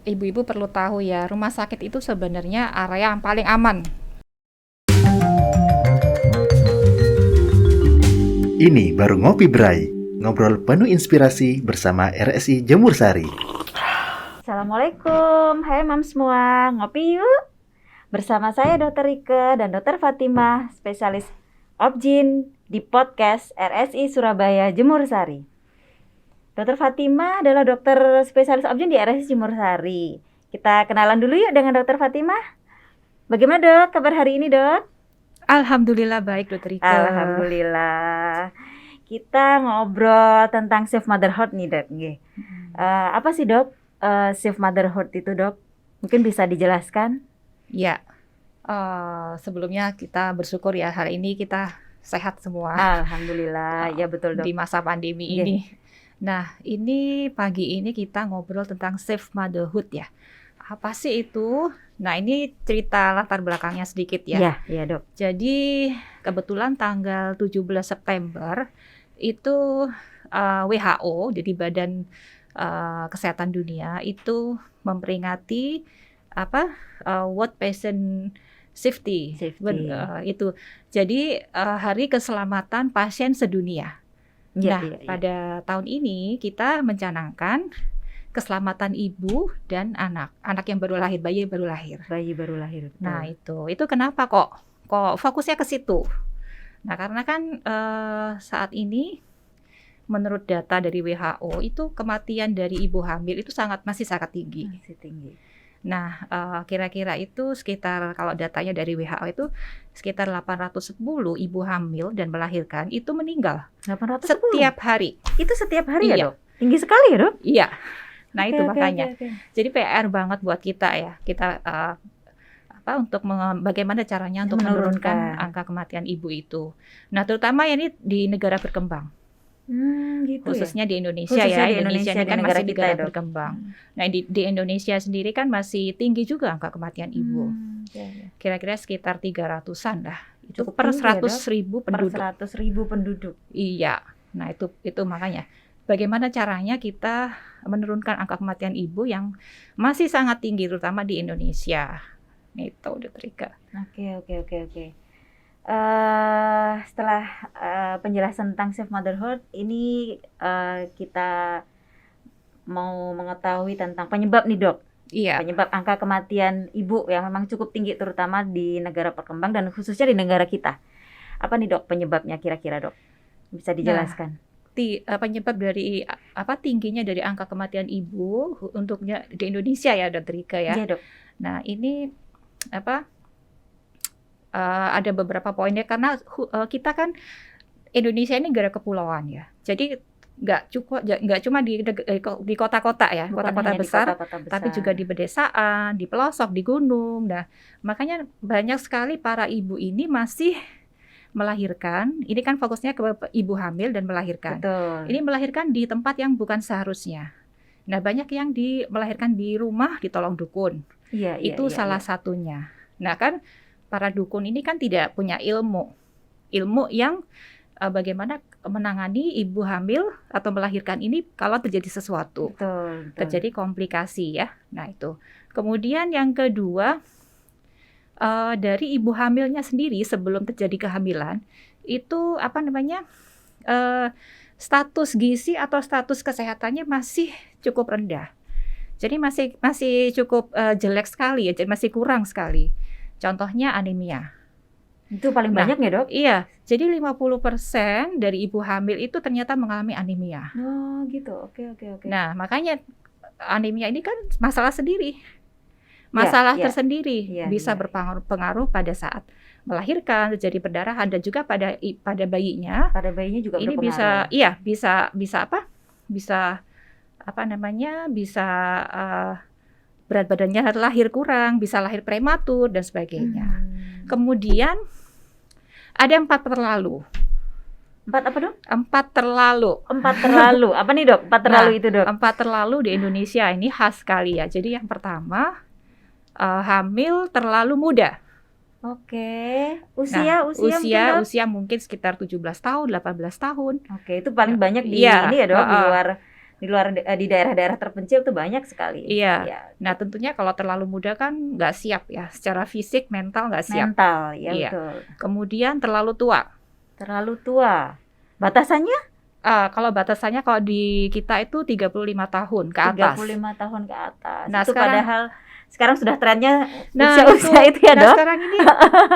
Ibu-ibu perlu tahu ya, rumah sakit itu sebenarnya area yang paling aman. Ini baru Ngopi Bray, ngobrol penuh inspirasi bersama RSI Jemur Sari. Assalamualaikum, hai mam semua, ngopi yuk. Bersama saya Dr. Rike dan Dr. Fatimah, spesialis Obgyn di podcast RSI Surabaya Jemur Sari. Dr. Fatimah adalah dokter spesialis Obgyn di RSI Jemur Sari. Kita kenalan dulu yuk dengan Dr. Fatimah. Bagaimana dok, kabar hari ini dok? Alhamdulillah baik, Dokter Rike. Alhamdulillah. Kita ngobrol tentang safe motherhood nih dok. Apa sih dok safe motherhood itu dok? Mungkin bisa dijelaskan? Ya, sebelumnya kita bersyukur ya hari ini kita sehat semua Alhamdulillah, ya betul dok. di masa pandemi Iya. ini. Nah, ini pagi ini kita ngobrol tentang safe motherhood ya. Apa sih itu? Nah, ini cerita latar belakangnya sedikit ya. Iya dok. Jadi kebetulan tanggal 17 September itu WHO, jadi Badan Kesehatan Dunia itu memperingati World Patient Safety. Itu. Jadi Hari Keselamatan Pasien Sedunia. Iya. Pada tahun ini kita mencanangkan keselamatan ibu dan anak yang baru lahir, bayi baru lahir. Betul. Nah, itu kenapa kok fokusnya ke situ? Nah, karena kan saat ini menurut data dari WHO itu kematian dari ibu hamil itu masih sangat tinggi. Masih tinggi. Nah, kira-kira itu sekitar, kalau datanya dari WHO itu sekitar 810 ibu hamil dan melahirkan itu meninggal 810? setiap hari. Itu setiap hari ya Iya. dok? Tinggi sekali ya dok? Iya. Nah, Oke, itu makanya. oke. Jadi PR banget buat kita ya. Kita untuk bagaimana caranya untuk menurunkan angka kematian ibu itu. Nah, terutama ya ini di negara berkembang. Gitu Khususnya ya? di Indonesia Khususnya ya. di Indonesia ini Indonesia, kan di negara masih kita negara ya, Dok? berkembang. Nah, di Indonesia sendiri kan masih tinggi juga angka kematian ibu. Oke. Kira-kira sekitar 300-an lah. Itu Cukup per tinggi ya, 100.000 Per penduduk. 100.000 penduduk. Iya. Nah, itu makanya. Bagaimana caranya kita menurunkan angka kematian ibu yang masih sangat tinggi, terutama di Indonesia. Itu udah Rika. Oke. Setelah penjelasan tentang safe motherhood, ini kita mau mengetahui tentang penyebab nih dok. Iya. Penyebab angka kematian ibu yang memang cukup tinggi, terutama di negara berkembang dan khususnya di negara kita. Apa nih dok penyebabnya kira-kira dok? Bisa dijelaskan? Penyebab dari tingginya dari angka kematian ibu untuknya di Indonesia ya, Dr. Rika ya. Iya dok. Nah, ini ada beberapa poinnya karena kita kan Indonesia ini negara kepulauan ya. Jadi nggak cuma di kota-kota ya, kota-kota besar, tapi juga di pedesaan, di pelosok, di gunung. Nah, makanya banyak sekali para ibu ini masih melahirkan. Ini kan fokusnya ke ibu hamil dan melahirkan. Betul. Ini melahirkan di tempat yang bukan seharusnya. Nah, banyak yang melahirkan di rumah ditolong dukun. Iya. Itu salah satunya. Nah, kan para dukun ini kan tidak punya ilmu yang bagaimana menangani ibu hamil atau melahirkan ini kalau terjadi sesuatu. Betul. Terjadi komplikasi ya. Nah, itu. Kemudian yang kedua, dari ibu hamilnya sendiri sebelum terjadi kehamilan itu status gizi atau status kesehatannya masih cukup rendah. Jadi masih cukup jelek sekali ya, masih kurang sekali. Contohnya anemia. Itu paling banyak ya dok? Iya, jadi 50% dari ibu hamil itu ternyata mengalami anemia. Oh gitu, oke. Nah, makanya anemia ini kan masalah sendiri. Masalah tersendiri bisa berpengaruh pada saat melahirkan, terjadi perdarahan dan juga pada bayinya. Pada bayinya juga ini berpengaruh. Bisa berat badannya lahir kurang, bisa lahir prematur dan sebagainya. Kemudian ada 4 terlalu. 4 apa dok? 4 terlalu. 4 terlalu. Apa nih dok? 4 terlalu itu dok? 4 terlalu di Indonesia ini khas sekali ya. Jadi yang pertama, hamil terlalu muda. Oke. Usia mungkin sekitar 17 tahun, 18 tahun. Oke, itu paling banyak di ini ya dok, di luar di daerah-daerah terpencil tuh banyak sekali. Iya. Ya, Nah, tentunya kalau terlalu muda kan nggak siap ya, secara fisik, mental nggak siap. mental, ya Iya. betul. Kemudian terlalu tua. Terlalu tua. Batasannya Kalau batasannya kalau di kita itu 35 tahun ke atas. 35 tahun ke atas. Nah, itu sekarang- padahal sekarang sudah trennya Nah, usia itu ya, Nah, Dok? sekarang ini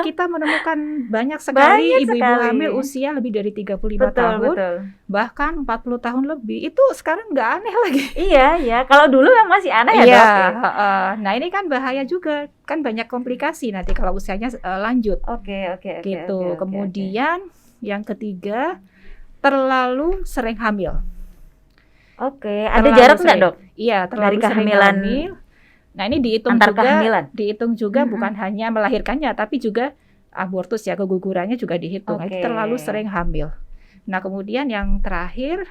kita menemukan banyak sekali Banyak ibu-ibu sekali. hamil usia lebih dari 35 Betul, tahun, betul. bahkan 40 tahun lebih. Itu sekarang nggak aneh lagi. Iya, ya. Kalau dulu yang masih aneh ya, Iya, Dok. Ya? nah ini kan bahaya juga, kan banyak komplikasi nanti kalau usianya lanjut Oke. gitu. Oke. Kemudian yang ketiga, terlalu sering hamil. Oke, ada Terlalu jarak nggak, sering. Dok? Iya, terlalu Dari sering kehamilan hamil. Nah, ini dihitung antar juga, kehamilan? dihitung juga bukan hanya melahirkannya, tapi juga abortus ya, kegugurannya juga dihitung. Itu Oke. terlalu sering hamil. Nah, kemudian yang terakhir,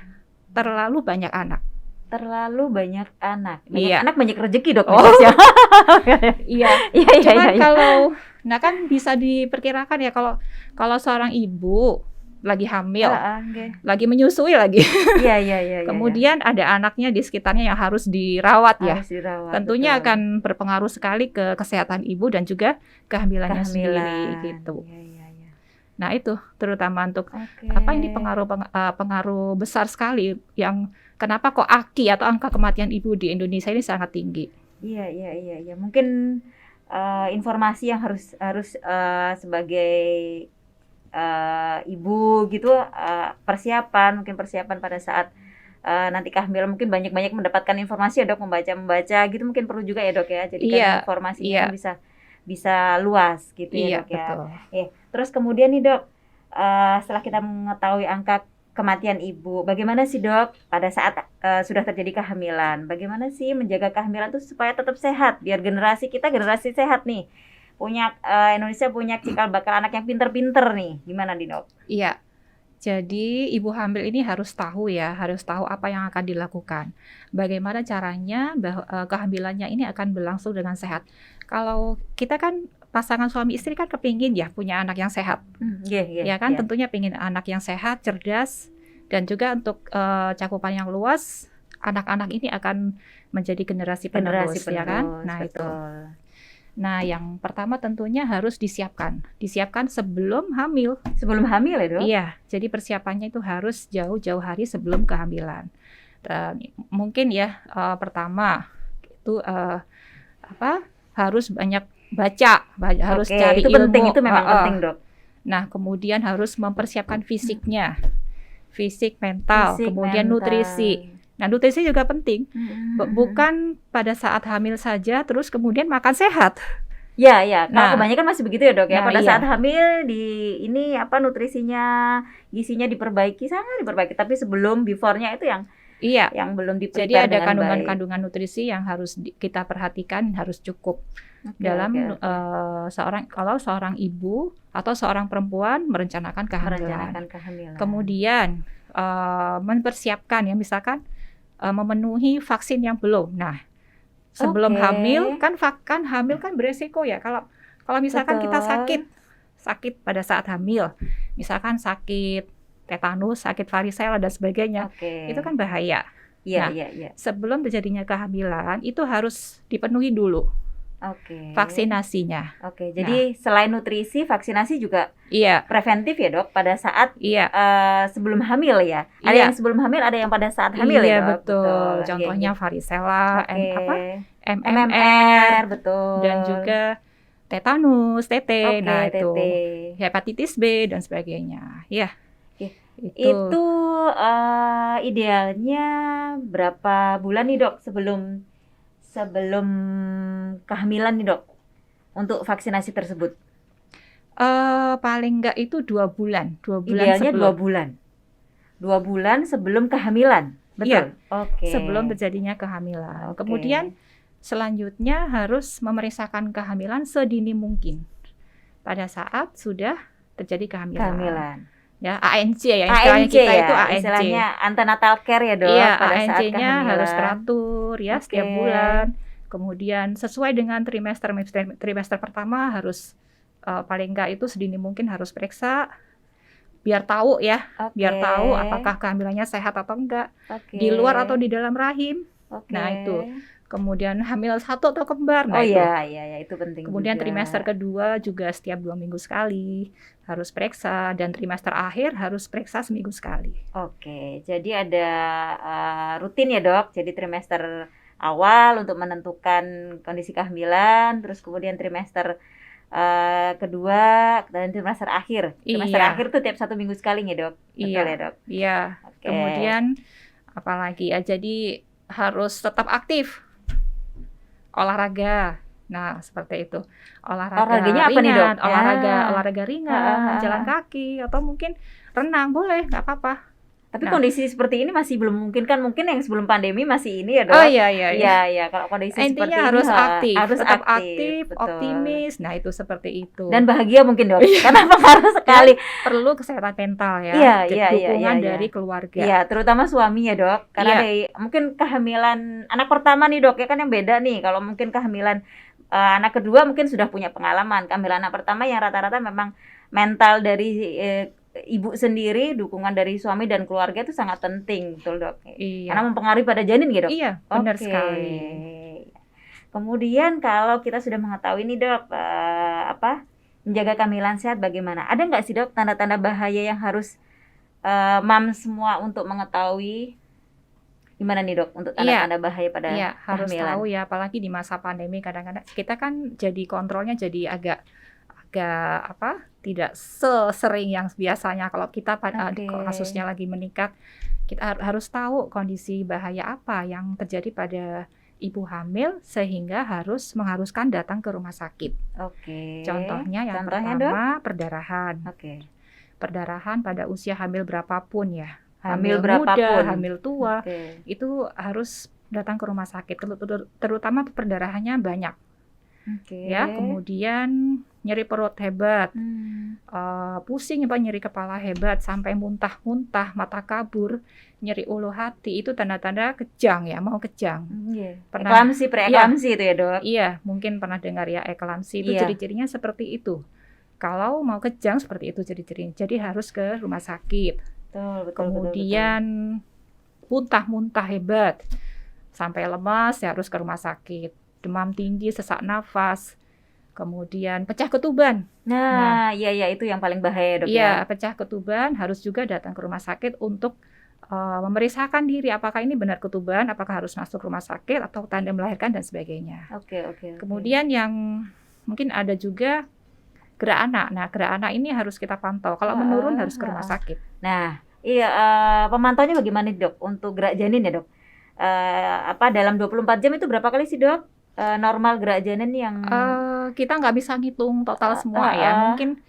terlalu banyak anak. Terlalu banyak anak. Banyak Iya. anak banyak rezeki, Dok. Oh. Maksudnya. Iya. Iya. Cuman nah kan bisa diperkirakan ya kalau seorang ibu lagi hamil, Oke. lagi menyusui lagi. Iya. Kemudian ada anaknya di sekitarnya yang harus dirawat ya. Harus dirawat, Tentunya betul. akan berpengaruh sekali ke kesehatan ibu dan juga kehamilannya sendiri gitu. Iya. Nah, itu terutama untuk Oke. ini pengaruh besar sekali yang kenapa kok AKI atau angka kematian ibu di Indonesia ini sangat tinggi. Iya. Mungkin informasi yang harus sebagai ibu gitu, mungkin persiapan pada saat nanti kehamilan, mungkin banyak mendapatkan informasi ya, Dok, membaca gitu mungkin perlu juga ya, Dok, ya. Jadi Iya, kan informasinya iya. kan bisa luas gitu Iya, ya, Dok, ya. betul. Terus kemudian nih, Dok, setelah kita mengetahui angka kematian ibu, bagaimana sih, Dok, pada saat sudah terjadi kehamilan? Bagaimana sih menjaga kehamilan itu supaya tetap sehat, biar generasi sehat nih. Indonesia punya cikal bakal anak yang pinter-pinter nih. Gimana nih, Dok? Iya. Jadi ibu hamil ini harus tahu apa yang akan dilakukan. Bagaimana caranya bahwa kehamilannya ini akan berlangsung dengan sehat. Kalau kita kan pasangan suami istri kan kepingin ya punya anak yang sehat. Ya kan, tentunya pingin anak yang sehat, cerdas, dan juga untuk cakupan yang luas, anak-anak ini akan menjadi generasi penerus, ya kan? Nah, betul. itu. Nah, yang pertama tentunya harus disiapkan sebelum hamil. Sebelum hamil ya, Dok? Iya, jadi persiapannya itu harus jauh-jauh hari sebelum kehamilan. Dan mungkin ya pertama itu harus banyak baca, harus cari itu ilmu. penting, itu memang penting, Dok. Nah, kemudian harus mempersiapkan fisiknya, fisik, mental, kemudian nutrisi. Nah, nutrisi juga penting. Bukan pada saat hamil saja terus kemudian makan sehat. Ya. Kalau Nah, kebanyakan masih begitu ya, Dok, ya. nah, Pada iya. saat hamil nutrisinya, gizinya diperbaiki, sangat diperbaiki. Tapi sebelum before-nya itu yang belum Jadi di-prepare ada dengan kandungan-kandungan nutrisi yang harus kita perhatikan, harus cukup dalam seorang ibu atau seorang perempuan merencanakan kehamilan. Kemudian mempersiapkan ya, misalkan memenuhi vaksin yang belum. Nah, sebelum hamil kan hamil kan beresiko ya. Kalau misalkan kita sakit pada saat hamil, misalkan sakit tetanus, sakit varicella dan sebagainya, itu kan bahaya. Iya. Sebelum terjadinya kehamilan itu harus dipenuhi dulu vaksinasinya. Jadi selain nutrisi, vaksinasi juga Iya. preventif ya, Dok, pada saat sebelum hamil ya. Ada Iya. yang sebelum hamil, ada yang pada saat hamil ya, Dok. Betul. Contohnya varicella, MMR, MMR, betul. dan juga tetanus, TT, nah itu TT. hepatitis B dan sebagainya. Ya. Itu idealnya berapa bulan nih, Dok, sebelum kehamilan nih, Dok, untuk vaksinasi tersebut? Paling enggak itu 2 bulan. 2 bulan Idealnya sebelum. 2 bulan. 2 bulan sebelum kehamilan. Betul. Iya. Sebelum terjadinya kehamilan. Kemudian selanjutnya harus memeriksakan kehamilan sedini mungkin pada saat sudah terjadi kehamilan. Ya, ANC ya, istilahnya kita ya, itu ANC. Istilahnya antenatal care ya, Dok, Iya, pada saat ANC-nya kehamilan. harus teratur ya setiap bulan. Kemudian sesuai dengan trimester pertama harus paling enggak itu sedini mungkin harus periksa. biar tahu ya, Oke. biar tahu apakah kehamilannya sehat atau enggak, Oke. di luar atau di dalam rahim. Oke. Nah, itu. Kemudian hamil 1 atau kembar. Oh Nah, itu. iya, itu penting Kemudian juga. trimester kedua juga setiap 2 minggu sekali harus periksa, dan trimester akhir harus periksa seminggu sekali. Oke, jadi ada rutin ya dok. Jadi trimester awal untuk menentukan kondisi kehamilan, terus kemudian trimester kedua dan trimester akhir. Trimester Iya. akhir tuh tiap 1 minggu sekali ya dok. Betul Iya. ya dok. Iya. Oke. Kemudian apalagi ya, jadi harus tetap aktif. Olahraga. Nah, seperti itu. Olahraganya apa nih, ringan, Dok? olahraga ringan, jalan kaki, atau mungkin renang, boleh, nggak apa-apa. Tapi Nah. kondisi seperti ini masih belum memungkinkan. Mungkin yang sebelum pandemi masih ini ya dok. Oh iya. Iya. Kalau kondisi seperti Intinya ini harus aktif, harus tetap aktif, aktif, betul. optimis. Nah, itu seperti itu. Dan bahagia mungkin dok. Karena pengaruh sekali. Perlu kesehatan mental ya. Iya, Jadi iya, dukungan iya. dari keluarga. Iya, terutama suami ya dok. Karena Iya. dari mungkin kehamilan anak pertama nih dok, ya kan yang beda nih. Kalau mungkin kehamilan anak kedua mungkin sudah punya pengalaman. Kehamilan anak pertama yang rata-rata memang mental dari ibu sendiri, dukungan dari suami dan keluarga itu sangat penting, betul dok. Iya. Karena mempengaruhi pada janin gitu dok. Iya, benar Oke. sekali. Kemudian kalau kita sudah mengetahui nih dok, menjaga kehamilan sehat bagaimana? Ada nggak sih dok tanda-tanda bahaya yang harus mam semua untuk mengetahui? Gimana nih dok untuk tanda-tanda bahaya pada Iya, harus kehamilan? tahu ya, apalagi di masa pandemi kadang-kadang kita kan jadi kontrolnya jadi agak tidak sesering yang biasanya. Kalau kita Oke. kasusnya lagi meningkat, kita harus tahu kondisi bahaya apa yang terjadi pada ibu hamil sehingga mengharuskan datang ke rumah sakit. Oke. Contohnya yang Contohnya, Dok? pertama perdarahan. Oke. Perdarahan pada usia hamil berapapun ya. Hamil muda, berapapun. hamil tua, Oke. itu harus datang ke rumah sakit. Terutama perdarahannya banyak Oke. ya. Kemudian nyeri perut hebat, pusing nyeri kepala hebat, sampai muntah-muntah, mata kabur, nyeri ulu hati, itu tanda-tanda kejang ya, mau kejang. Iya. Pernah- Eklamsi, pre-eklamsi itu ya dok. Iya, mungkin pernah dengar ya, eklamsi itu Iya. ciri-cirinya seperti itu. Kalau mau kejang seperti itu ciri-cirinya, jadi harus ke rumah sakit. Betul. Kemudian muntah-muntah hebat, sampai lemas ya harus ke rumah sakit. Demam tinggi, sesak nafas, kemudian pecah ketuban. Nah, iya itu yang paling bahaya dok Iya, ya. pecah ketuban harus juga datang ke rumah sakit untuk memeriksakan diri apakah ini benar ketuban, apakah harus masuk rumah sakit atau tanda melahirkan dan sebagainya. Oke. Kemudian yang mungkin ada juga gerak anak. Nah, gerak anak ini harus kita pantau. Kalau menurun harus ke rumah sakit. Nah, iya, pemantauannya bagaimana dok untuk gerak janin ya dok? Dalam 24 jam itu berapa kali sih dok? Normal gerak janin yang Kita nggak bisa ngitung total semua ya. Mungkin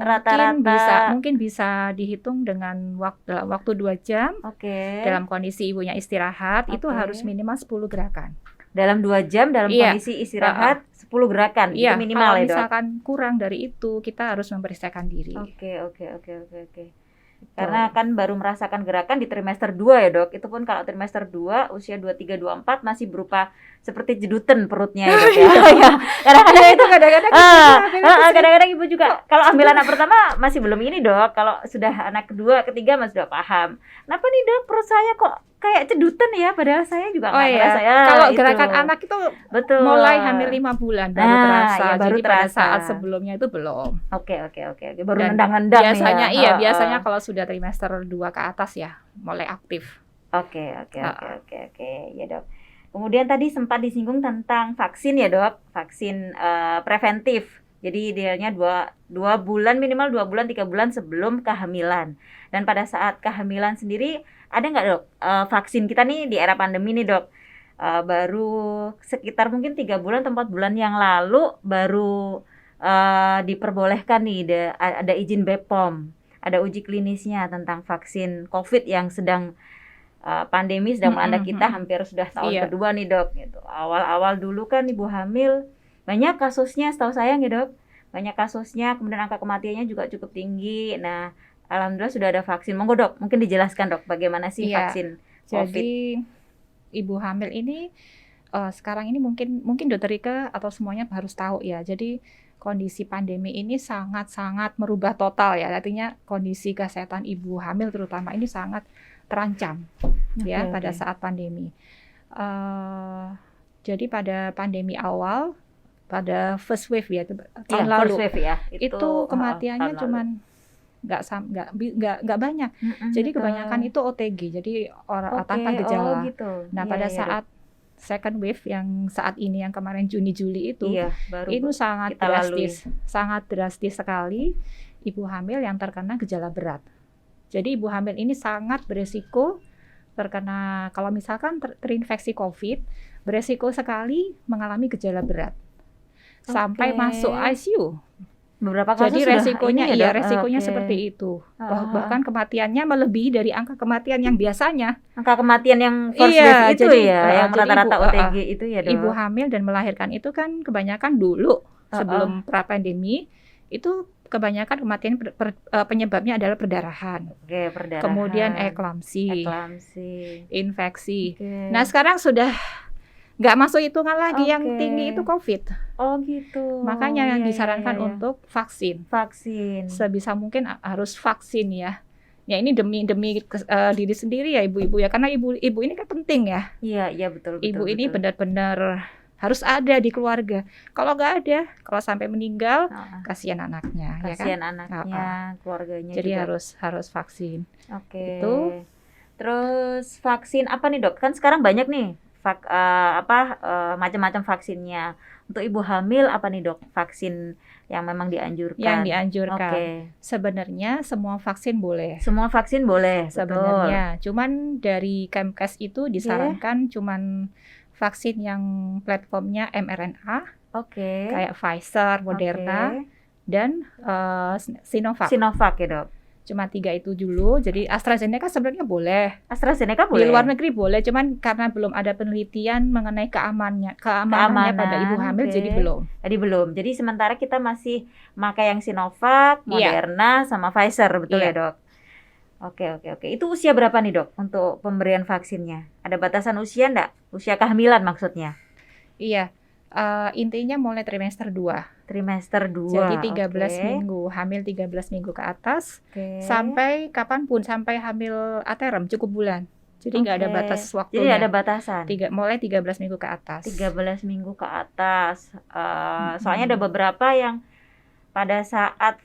rata-rata bisa dihitung dengan waktu 2 jam. Oke. Dalam kondisi ibunya istirahat itu Oke. harus minimal 10 gerakan. Dalam 2 jam dalam Iya. kondisi istirahat 10 gerakan Iya, itu minimal kalau ya dok. misalkan kurang dari itu kita harus memeriksakan diri. Oke. Karena kan baru merasakan gerakan di trimester 2 ya dok. Itu pun kalau trimester 2 usia 23 24 masih berupa seperti jedutan perutnya ya dok ya. Ya. Kadang-kadang itu kadang-kadang ibu juga kalau ambil anak pertama masih belum ini dok. Kalau sudah anak kedua, ketiga masih sudah paham. Kenapa nih dok perut saya kok kayak cedutan ya, padahal saya juga nggak merasa ya. Kalau itu. gerakan anak itu Betul. mulai hamil 5 bulan baru terasa. Ya, baru Jadi pada terasa. saat sebelumnya itu belum. Oke. Baru Dan nendang-nendang biasanya nih ya. biasanya kalau sudah trimester 2 ke atas ya mulai aktif. Oke. Ya dok. Kemudian tadi sempat disinggung tentang vaksin ya dok, vaksin preventif. Jadi idealnya 2 bulan, minimal 2 bulan 3 bulan sebelum kehamilan. Dan pada saat kehamilan sendiri ada nggak dok vaksin kita nih di era pandemi nih dok? Baru sekitar mungkin 3 bulan atau 4 bulan yang lalu baru diperbolehkan nih ada izin BPOM, ada uji klinisnya tentang vaksin COVID yang sedang pandemi sedang melanda kita hampir sudah tahun kedua nih dok. Gitu. Awal-awal dulu kan ibu hamil banyak kasusnya, setahu saya ya dok, banyak kasusnya, kemudian angka kematiannya juga cukup tinggi. Nah, alhamdulillah sudah ada vaksin. Monggo dok, mungkin dijelaskan dok bagaimana sih vaksin COVID. Jadi ibu hamil ini sekarang ini mungkin Dokter Rike atau semuanya harus tahu ya. Jadi kondisi pandemi ini sangat-sangat merubah total ya. Artinya kondisi kesehatan ibu hamil terutama ini sangat terancam ya pada saat pandemi. Jadi pada pandemi awal, pada first wave ya tahun lalu, first wave ya, itu kematiannya cuman nggak banyak. Jadi betul. kebanyakan itu OTG, jadi orang tanpa gejala. Gitu. Nah pada saat second wave yang saat ini yang kemarin Juni-Juli itu, itu sangat drastis sekali ibu hamil yang terkena gejala berat. Jadi ibu hamil ini sangat beresiko terkena, kalau misalkan terinfeksi COVID, beresiko sekali mengalami gejala berat sampai masuk ICU. Beberapa kasus jadi resikonya Oke. seperti itu. Bahkan kematiannya melebihi dari angka kematian yang biasanya. Angka kematian yang first wave itu yang jadi rata-rata OTG itu ya, Dok. Ibu hamil dan melahirkan itu kan kebanyakan dulu sebelum pra-pandemi itu kebanyakan kematian penyebabnya adalah perdarahan. Oke, perdarahan. Kemudian eklamsi. Infeksi. Oke. Nah, sekarang sudah nggak masuk hitungan lagi, yang tinggi itu COVID. Oh gitu. Makanya disarankan untuk vaksin. Sebisa mungkin harus vaksin ya. Ya ini demi diri sendiri ya ibu-ibu ya, karena ibu ini kan penting ya. Iya betul. Ibu ini benar-benar harus ada di keluarga. Kalau nggak ada, kalau sampai meninggal, kasihan anaknya. Kasihan ya kan? anaknya, keluarganya jadi juga. harus vaksin. Oke. Itu. Terus vaksin apa nih, Dok? Kan sekarang banyak nih macam-macam vaksinnya. Untuk ibu hamil apa nih, Dok? Vaksin yang memang dianjurkan. Yang dianjurkan. Oke. Sebenarnya semua vaksin boleh. Semua vaksin boleh sebenarnya. Cuman dari Kemkes itu disarankan cuman vaksin yang platformnya mRNA. Oke. Kayak Pfizer, Moderna, dan Sinovac. Sinovac ya, Dok. Cuma 3 itu dulu. Jadi AstraZeneca sebenarnya boleh. AstraZeneca boleh. Di luar negeri boleh, cuman karena belum ada penelitian mengenai keamanannya pada ibu hamil, jadi belum. Jadi sementara kita masih pakai yang Sinovac, Moderna, sama Pfizer, betul ya, Dok? Oke. Itu usia berapa nih, Dok, untuk pemberian vaksinnya? Ada batasan usia enggak? Usia kehamilan maksudnya? Iya. Intinya mulai trimester 2. Jadi 13 minggu, hamil 13 minggu ke atas, sampai kapanpun, sampai hamil aterem cukup bulan. Jadi nggak ada batas waktunya. Jadi ada batasan. Mulai 13 minggu ke atas. 13 minggu ke atas. Soalnya ada beberapa yang pada saat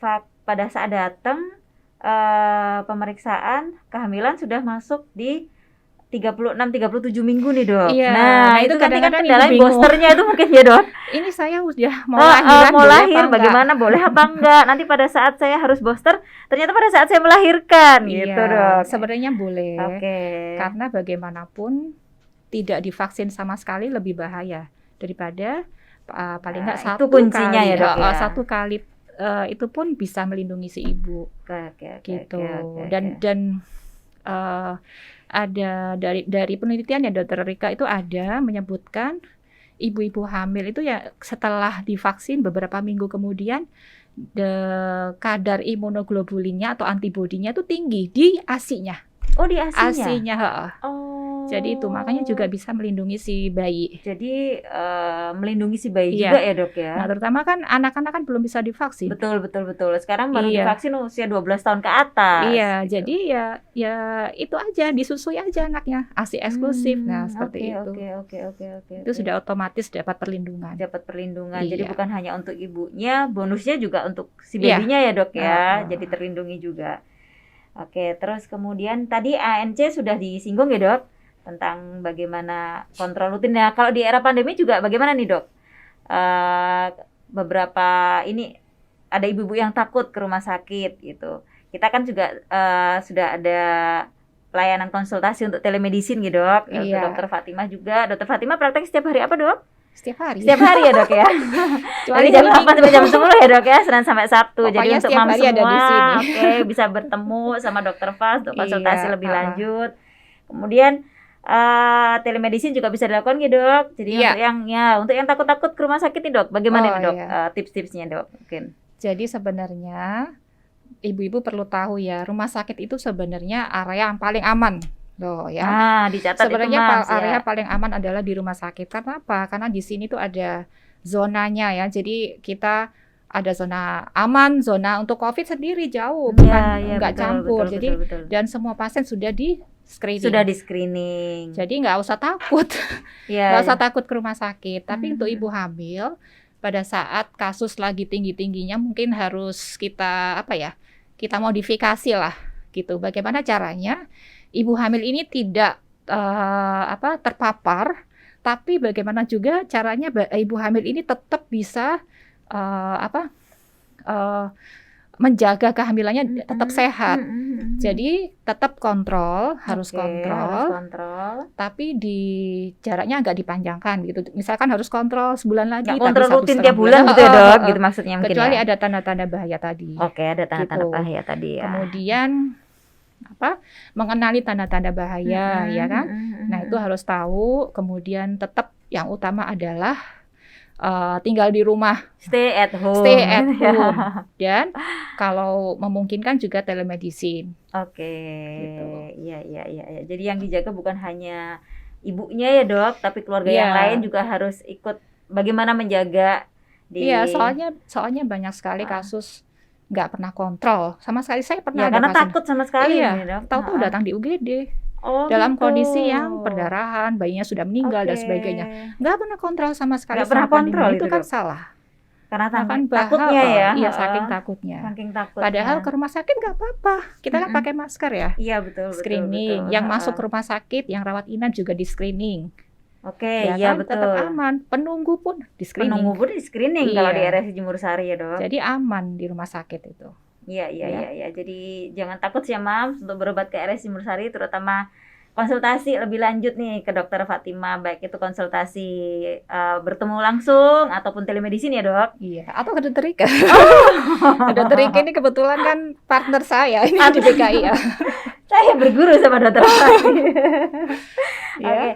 datang pemeriksaan kehamilan sudah masuk di 36-37 minggu nih, Dok. Iya, nah itu kadang-kadang kendala boosternya itu mungkin ya, Dok. Ini saya udah mau lahir, bagaimana boleh apa enggak? Nanti pada saat saya harus booster, ternyata pada saat saya melahirkan, gitu, Dok. Sebenarnya boleh. Oke. Karena bagaimanapun tidak divaksin sama sekali lebih bahaya daripada paling enggak satu kuncinya kali, ya, Dok, ya. Satu kali itu pun bisa melindungi si ibu. Gitu. Dan ada dari penelitian ya Dr. Rika itu ada menyebutkan ibu-ibu hamil itu ya setelah divaksin beberapa minggu kemudian kadar imunoglobulinnya atau antibodinya itu tinggi di ASI-nya. Oh, di ASI-nya? ASI-nya, Jadi itu makanya juga bisa melindungi si bayi. Jadi melindungi si bayi juga ya, Dok ya. Nah, terutama kan anak-anak kan belum bisa divaksin. Betul. Sekarang baru divaksin usia 12 tahun ke atas. Iya, gitu. Jadi ya itu aja, disusui aja anaknya, ASI eksklusif. Nah, seperti itu. Oke. Itu sudah otomatis dapat perlindungan. Iya. Jadi bukan hanya untuk ibunya, bonusnya juga untuk si babynya ya, Dok ya. Jadi terlindungi juga. Oke, terus kemudian tadi ANC sudah disinggung ya, Dok, tentang bagaimana kontrol rutin. Nah, kalau di era pandemi juga bagaimana nih, Dok? Beberapa ini ada ibu-ibu yang takut ke rumah sakit gitu. Kita kan juga sudah ada pelayanan konsultasi untuk telemedicine gitu, Dok. Untuk Dokter Fatimah juga. Dokter Fatimah praktek setiap hari apa, Dok? Setiap hari ya, Dok ya. Dari jam 8 sampai jam 10 ya, Dok ya, Senin sampai Sabtu. Pokoknya jadi untuk mama semua ada di sini. Oke, bisa bertemu sama Dokter Fas untuk konsultasi lebih lanjut. Kemudian telemedicine juga bisa dilakukan gitu, Dok. Jadi untuk yang takut-takut ke rumah sakit nih, Dok, bagaimana nih, Dok? Tips-tipsnya, Dok, mungkin. Jadi sebenarnya ibu-ibu perlu tahu ya, rumah sakit itu sebenarnya area yang paling aman. Loh ya. Dicatat sebenarnya itu, area paling aman adalah di rumah sakit. Karena apa? Karena di sini tuh ada zonanya ya. Jadi kita ada zona aman, zona untuk COVID sendiri jauh, Iya, bukan iya, nggak betul, campur. betul, Jadi betul. dan semua pasien sudah di screening. Sudah di screening. Jadi nggak usah takut, Iya. nggak usah takut ke rumah sakit. Tapi untuk Mhm. ibu hamil, pada saat kasus lagi tinggi-tingginya, mungkin harus kita kita modifikasi lah, gitu. Bagaimana caranya ibu hamil ini tidak terpapar, tapi bagaimana juga caranya ibu hamil ini tetap bisa menjaga kehamilannya tetap sehat. Jadi tetap kontrol, harus Oke, harus kontrol, kontrol. tapi di jaraknya agak dipanjangkan gitu. Misalkan harus kontrol sebulan lagi, Nggak tapi kontrol 1,5 rutin tiap bulan gitu ya dok, gitu maksudnya mungkin kecuali ya. ada tanda-tanda bahaya tadi. Oke, ada tanda-tanda Gitu. bahaya tadi ya. Kemudian mengenali tanda-tanda bahaya, ya kan? Nah itu harus tahu. Kemudian tetap yang utama adalah tinggal di rumah, Stay at home. stay at home, dan kalau memungkinkan juga telemedicine. Oke, Gitu. iya. Jadi yang dijaga bukan hanya ibunya ya dok, tapi keluarga yang Iya. lain juga harus ikut bagaimana menjaga di. Iya, soalnya banyak sekali kasus nggak pernah kontrol sama sekali. Saya pernah Ya, ada karena pasien, takut sama sekali iya, nih dok. tahu-tahu datang di UGD Oh, dalam gitu. kondisi yang perdarahan, bayinya sudah meninggal dan Oke. sebagainya. Nggak pernah kontrol sama sekali. Nggak pernah selama pandemi. kontrol Itu itu, kan Dok? salah. Karena Bahkan takutnya ya. iya, saking takutnya. Saking takutnya. Padahal ke rumah sakit nggak apa-apa. Kita kan pakai masker ya. Iya betul. Screening. betul. Yang masuk ke rumah sakit, yang rawat inap juga di screening. Oke, Ya iya kan? betul. Tetap aman. Penunggu pun di screening. Penunggu pun di screening kalau di Iya. RSI Jemur Sari ya dok. Jadi aman di rumah sakit itu. Iya. Jadi jangan takut sih ya Mams untuk berobat ke RSI Jemur Sari, terutama konsultasi lebih lanjut nih ke Dokter Fatimah, baik itu konsultasi bertemu langsung ataupun telemedicine ya dok. Iya, atau ke Dokter Rika. Dokter Rika ini kebetulan kan partner saya ini di DKI ya. Saya berguru sama Dokter Fati. Iya. Oke.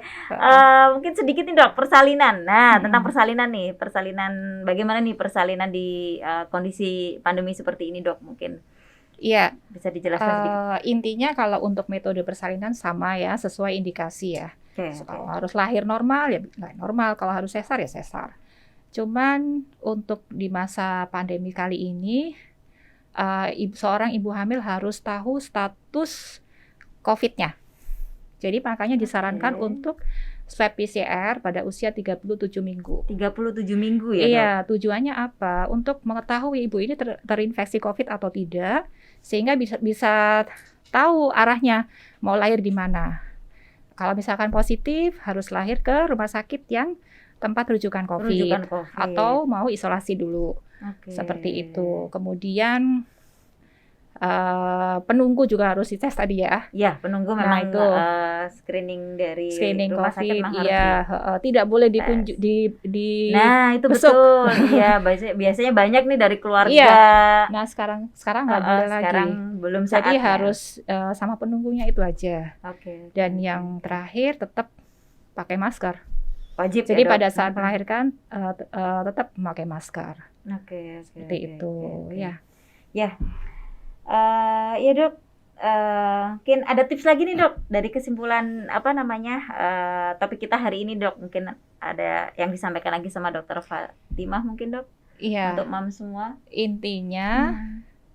Mungkin sedikit nih dok persalinan. Nah tentang persalinan nih, persalinan bagaimana nih persalinan di kondisi pandemi seperti ini dok, mungkin Iya, bisa dijelaskan sedikit. intinya kalau untuk metode persalinan sama ya, sesuai indikasi ya. Oke. Kalau harus lahir normal ya lahir normal, kalau harus sesar ya sesar. Cuman untuk di masa pandemi kali ini, seorang ibu hamil harus tahu status COVID-nya. Jadi makanya disarankan Oke. untuk swab PCR pada usia 37 minggu. 37 minggu ya dok. Iya, tujuannya apa? Untuk mengetahui ibu ini terinfeksi COVID atau tidak, sehingga bisa tahu arahnya mau lahir di mana. Kalau misalkan positif, harus lahir ke rumah sakit yang tempat rujukan COVID, Rujukan COVID. atau mau isolasi dulu, Oke. seperti itu. Kemudian penunggu juga harus dites tadi ya. Ya, penunggu Nah, memang itu. screening dari Screening rumah sakit COVID, memang harus iya, tidak boleh tes. Nah, itu besuk. betul. Iya, biasanya banyak nih dari keluarga. Iya. Nah, sekarang nggak boleh lagi. Sekarang belum Jadi saatnya. harus sama penunggunya itu aja. Oke. Dan yang terakhir tetap pakai masker. Wajib Jadi ya, Dok? pada saat melahirkan tetap memakai masker. Oke, Seperti itu, ya. Ya dok, mungkin ada tips lagi nih dok dari kesimpulan topik kita hari ini dok, mungkin ada yang disampaikan lagi sama Dokter Fatimah mungkin dok Iya. untuk mam semua. Intinya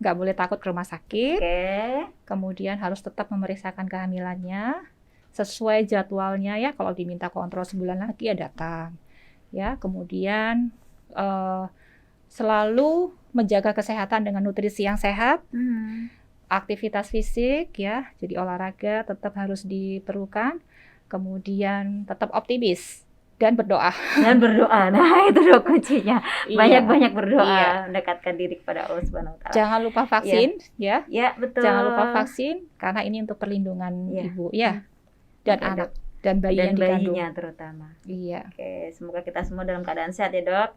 nggak boleh takut ke rumah sakit. Oke. Kemudian harus tetap memeriksakan kehamilannya sesuai jadwalnya ya. Kalau diminta kontrol sebulan lagi ya datang. Ya, kemudian selalu menjaga kesehatan dengan nutrisi yang sehat, aktivitas fisik ya, jadi olahraga tetap harus diperlukan, kemudian tetap optimis dan berdoa. Dan berdoa. Nah, itu dok kuncinya. Iya. Banyak-banyak berdoa, Iya. mendekatkan diri kepada Allah Subhanahu wa taala. Jangan lupa vaksin ya. Ya, betul. Jangan lupa vaksin karena ini untuk perlindungan Iya. ibu ya dan Oke, anak dan bayi Dan yang dikandung. bayinya terutama. Iya. Oke, semoga kita semua dalam keadaan sehat ya dok.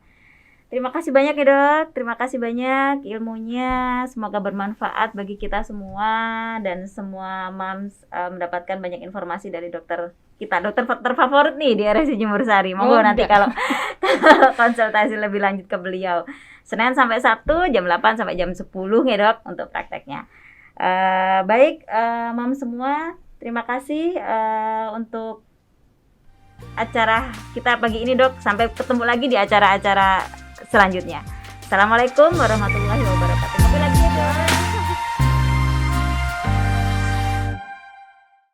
Terima kasih banyak ya dok, terima kasih banyak ilmunya, semoga bermanfaat bagi kita semua dan semua moms mendapatkan banyak informasi dari dokter kita, dokter terfavorit nih di RSI Jemur Sari. Monggo nanti kalau konsultasi lebih lanjut ke beliau. Senin sampai Sabtu jam 8 sampai jam 10 ya dok untuk prakteknya. Baik moms semua, terima kasih untuk acara kita pagi ini dok. Sampai ketemu lagi di acara-acara selanjutnya. Assalamualaikum warahmatullahi wabarakatuh.